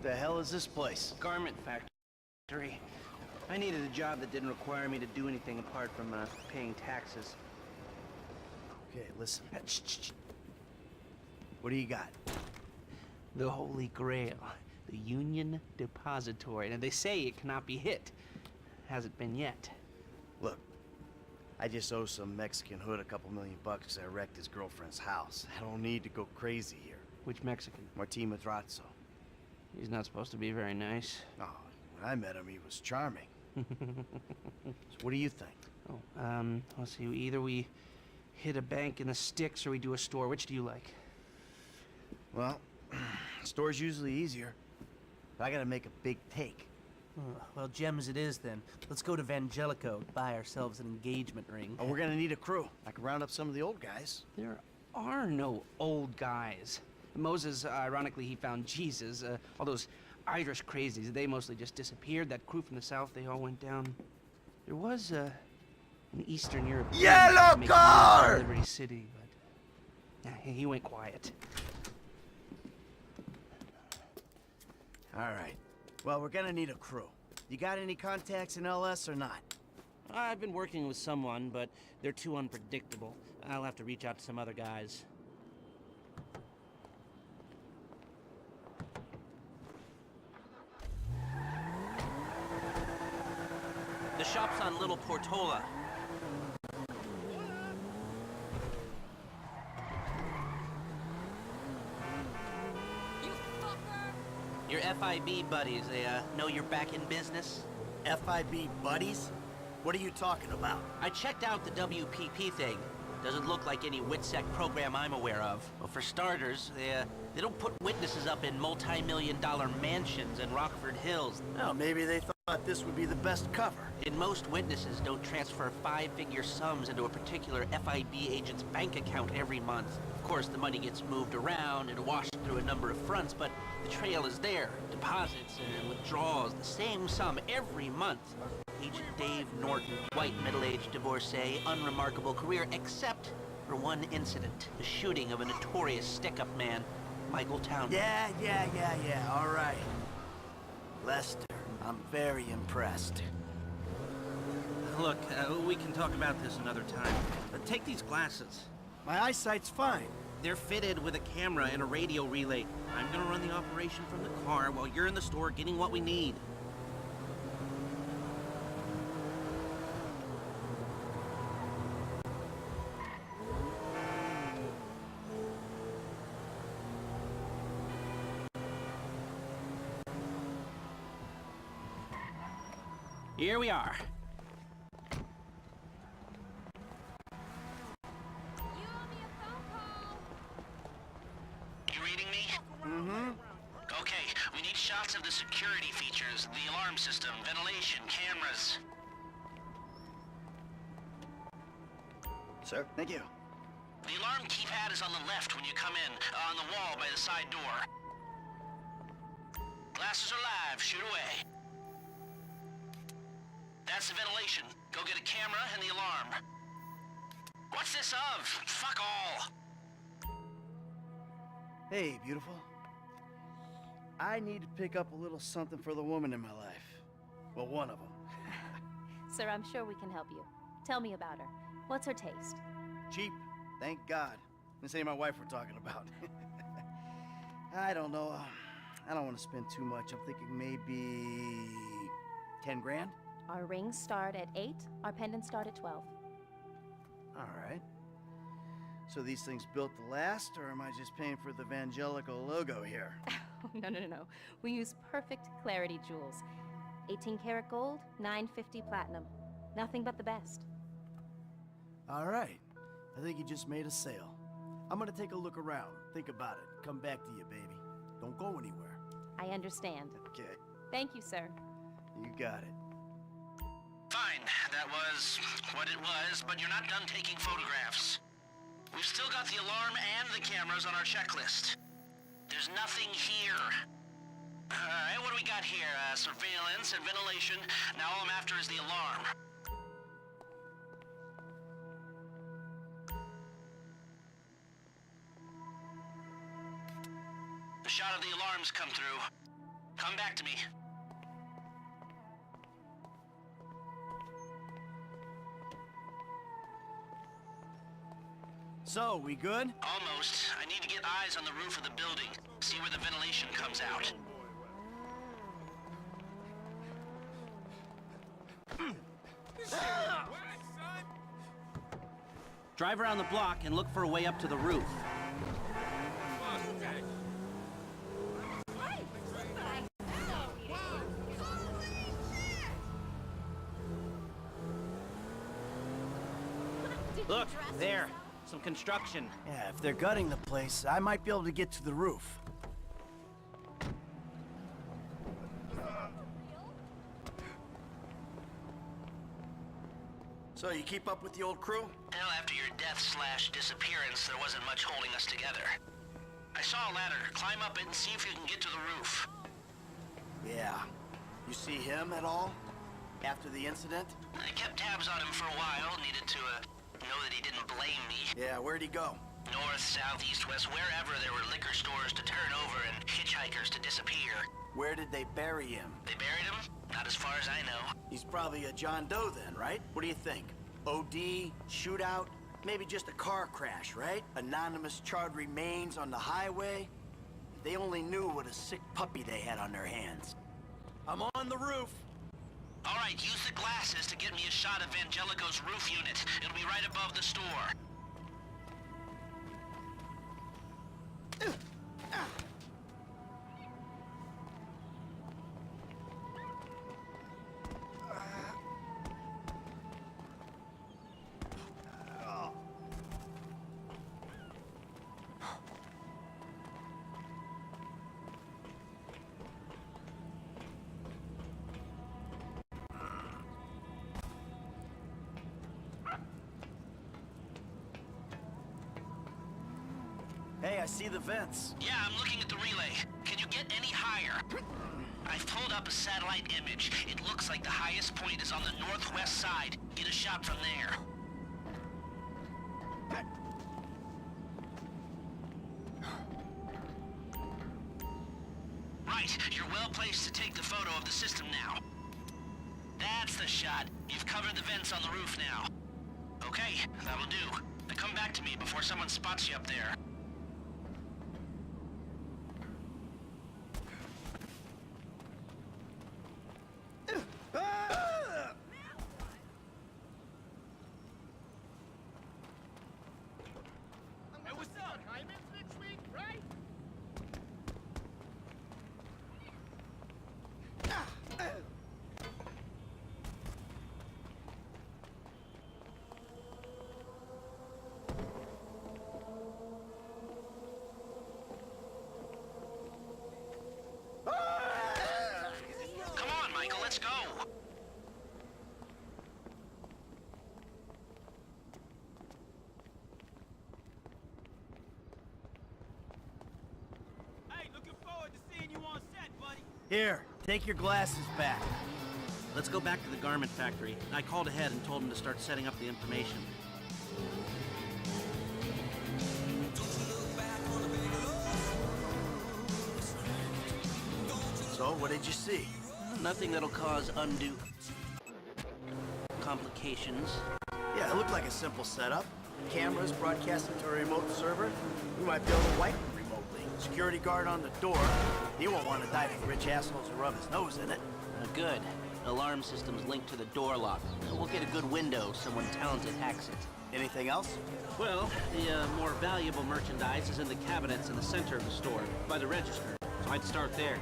The hell is this place? Garment factory. I needed a job that didn't require me to do anything apart from paying taxes. Okay, listen. Shh. What do you got? The Holy Grail. The Union Depository. And they say it cannot be hit. Hasn't been yet. Look, I just owe some Mexican hood a couple $1,000,000 because I wrecked his girlfriend's house. I don't need to go crazy here. Which Mexican? Martin Madrazo. He's not supposed to be very nice. Oh, when I met him, he was charming. So what do you think? Oh, let's see. Either we hit a bank in the sticks or we do a store. Which do you like? Well, store's usually easier. But I gotta make a big take. Well, gems it is then. Let's go to Vangelico, buy ourselves an engagement ring. Oh, we're gonna need a crew. I can round up some of the old guys. There are no old guys. Moses, ironically, he found Jesus. All those Irish crazies, they mostly just disappeared. That crew from the south, they all went down. There was an Eastern European Yellow car! Liberty City, but yeah, he went quiet. All right. Well, we're gonna need a crew. You got any contacts in LS or not? I've been working with someone, but they're too unpredictable. I'll have to reach out to some other guys. The shop's on Little Portola. You fucker! Your FIB buddies, they know you're back in business? FIB buddies? What are you talking about? I checked out the WPP thing. Doesn't look like any WITSEC program I'm aware of. Well, for starters, they don't put witnesses up in multi-million-dollar mansions in Rockford Hills. Well, maybe they thought this would be the best cover. And most witnesses don't transfer five-figure sums into a particular FIB agent's bank account every month. Of course, the money gets moved around and washed through a number of fronts, but the trail is there. Deposits and withdrawals, the same sum every month. Agent Dave Norton, white middle-aged divorcee, unremarkable career, except for one incident. The shooting of a notorious stick-up man, Michael Town. Yeah, all right. Lester, I'm very impressed. Look, we can talk about this another time. But take these glasses. My eyesight's fine. They're fitted with a camera and a radio relay. I'm gonna run the operation from the car while you're in the store getting what we need. Here we are. You owe me a phone call! You reading me? Mm-hmm. Okay, we need shots of the security features, the alarm system, ventilation, cameras. Sir, thank you. The alarm keypad is on the left when you come in, on the wall by the side door. Glasses are live, shoot away. That's the ventilation. Go get a camera and the alarm. What's this of? Fuck all. Hey, beautiful. I need to pick up a little something for the woman in my life. Well, one of them. Sir, I'm sure we can help you. Tell me about her. What's her taste? Cheap, thank God. This ain't my wife we're talking about. I don't know. I don't want to spend too much. I'm thinking maybe 10 grand. Our rings start at 8, our pendants start at 12. All right. So these things built to last, or am I just paying for the Vangelico logo here? No. We use perfect clarity jewels. 18 karat gold, 950 platinum. Nothing but the best. All right. I think you just made a sale. I'm gonna take a look around, think about it, come back to you, baby. Don't go anywhere. I understand. Okay. Thank you, sir. You got it. Fine, that was what it was, but you're not done taking photographs. We've still got the alarm and the cameras on our checklist. There's nothing here. Alright, what do we got here? Surveillance and ventilation. Now all I'm after is the alarm. A shot of the alarms come through. Come back to me. So, we good? Almost. I need to get eyes on the roof of the building. See where the ventilation comes out. Drive around the block and look for a way up to the roof. Look, there. Some construction. Yeah, if they're gutting the place, I might be able to get to the roof. So, you keep up with the old crew? Hell, after your death/disappearance, there wasn't much holding us together. I saw a ladder. Climb up it and see if you can get to the roof. Yeah. You see him at all? After the incident? I kept tabs on him for a while. Needed to, know that he didn't blame me. Yeah, where'd he go? North, south, east, west, wherever there were liquor stores to turn over and hitchhikers to disappear. Where did they bury him? They buried him? Not as far as I know. He's probably a John Doe then, right? What do you think? OD, shootout, maybe just a car crash, right? Anonymous charred remains on the highway. If they only knew what a sick puppy they had on their hands. I'm on the roof. All right, use the glasses to get me a shot of Angelico's roof unit. It'll be right above the store. Hey, I see the vents. Yeah, I'm looking at the relay. Can you get any higher? I've pulled up a satellite image. It looks like the highest point is on the northwest side. Get a shot from there. Right, you're well placed to take the photo of the system now. That's the shot. You've covered the vents on the roof now. Okay, that'll do. Now come back to me before someone spots you up there. Let's go! Hey, looking forward to seeing you on set, buddy. Here, take your glasses back. Let's go back to the garment factory. I called ahead and told him to start setting up the information. So, what did you see? Nothing that'll cause undue complications. Yeah, it looked like a simple setup. Cameras broadcasting to a remote server. We might be able to wipe them remotely. Security guard on the door. He won't want to die for rich assholes who rub his nose in it. Good. Alarm system's linked to the door lock. We'll get a good window so when talented hacks it. Anything else? Well, the more valuable merchandise is in the cabinets in the center of the store, by the register. So I'd start there.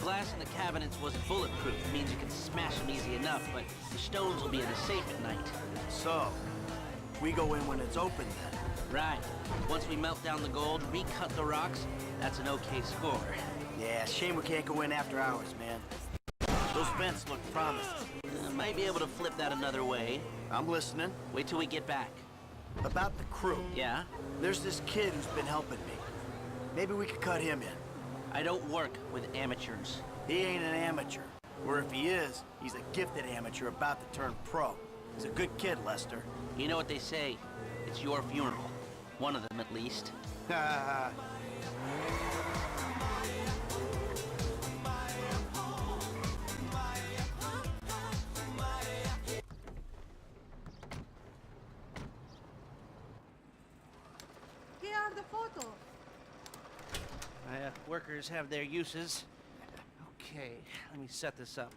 Glass in the cabinets wasn't bulletproof. It means you can smash them easy enough, but the stones will be in the safe at night. So, we go in when it's open then? Right. Once we melt down the gold, recut the rocks, that's an okay score. Yeah, shame we can't go in after hours, man. Those vents look promising. Might be able to flip that another way. I'm listening. Wait till we get back. About the crew. Yeah? There's this kid who's been helping me. Maybe we could cut him in. I don't work with amateurs. He ain't an amateur. Or if he is, he's a gifted amateur about to turn pro. He's a good kid, Lester. You know what they say. It's your funeral. One of them, at least. workers have their uses. Okay, let me set this up.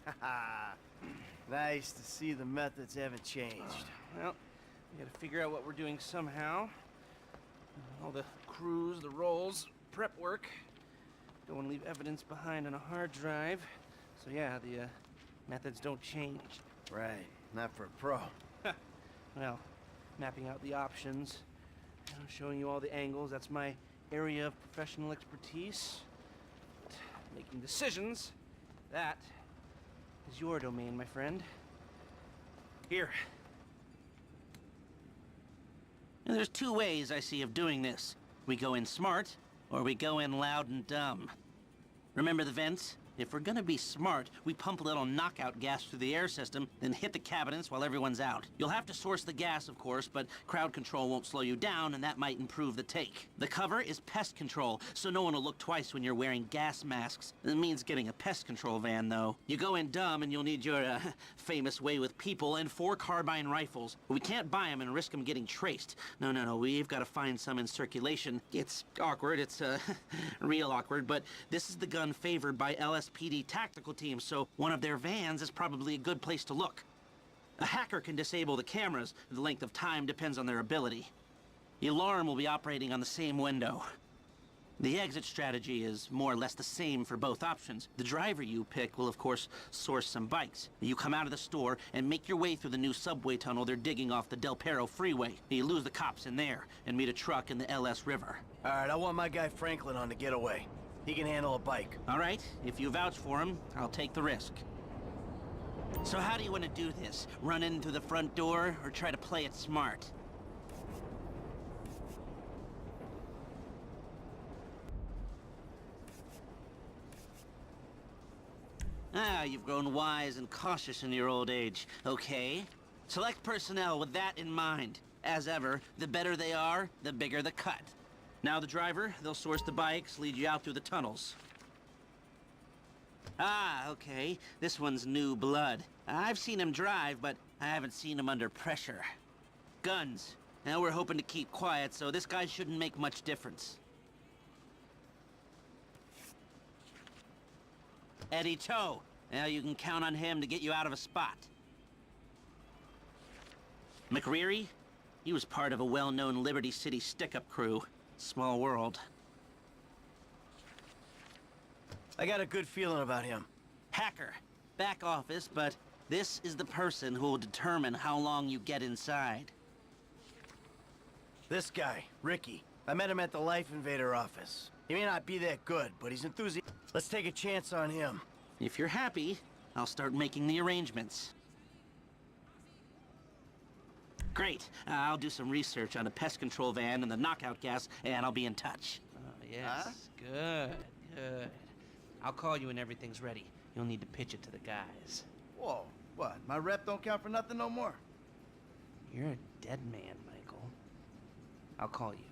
Haha. Nice to see the methods haven't changed. Well, we gotta figure out what we're doing somehow. All the crews, the rolls, prep work. Don't want to leave evidence behind on a hard drive. So yeah, the methods don't change. Right, not for a pro. Well, mapping out the options, showing you all the angles, that's my area of professional expertise. Making decisions, that is your domain, my friend. Here. And there's two ways I see of doing this. We go in smart, or we go in loud and dumb. Remember the vents? If we're gonna be smart, we pump a little knockout gas through the air system, then hit the cabinets while everyone's out. You'll have to source the gas, of course, but crowd control won't slow you down, and that might improve the take. The cover is pest control, so no one will look twice when you're wearing gas masks. It means getting a pest control van, though. You go in dumb, and you'll need your, famous way with people and 4 carbine rifles. We can't buy them and risk them getting traced. No, we've got to find some in circulation. It's awkward, it's, real awkward, but this is the gun favored by LSPD tactical teams, so one of their vans is probably a good place to look. A hacker can disable the cameras. The length of time depends on their ability. The alarm will be operating on the same window. The exit strategy is more or less the same for both options. The driver you pick will, of course, source some bikes. You come out of the store and make your way through the new subway tunnel they're digging off the Del Perro freeway. You lose the cops in there and meet a truck in the LS River. All right, I want my guy Franklin on the getaway. He can handle a bike. All right, if you vouch for him, I'll take the risk. So how do you want to do this? Run in through the front door or try to play it smart? Ah, you've grown wise and cautious in your old age. Okay. Select personnel with that in mind. As ever, the better they are, the bigger the cut. Now the driver, they'll source the bikes, lead you out through the tunnels. Ah, okay. This one's new blood. I've seen him drive, but I haven't seen him under pressure. Guns. Now we're hoping to keep quiet, so this guy shouldn't make much difference. Eddie Toe. Now you can count on him to get you out of a spot. McReary? He was part of a well-known Liberty City stick-up crew. Small world. I got a good feeling about him. Hacker. Back office, but this is the person who will determine how long you get inside. This guy, Ricky. I met him at the Life Invader office. He may not be that good, but he's enthusiastic. Let's take a chance on him. If you're happy, I'll start making the arrangements. Great. I'll do some research on the pest control van and the knockout gas, and I'll be in touch. Oh, yes. Huh? Good. I'll call you when everything's ready. You'll need to pitch it to the guys. Whoa, what? My rep don't count for nothing no more? You're a dead man, Michael. I'll call you.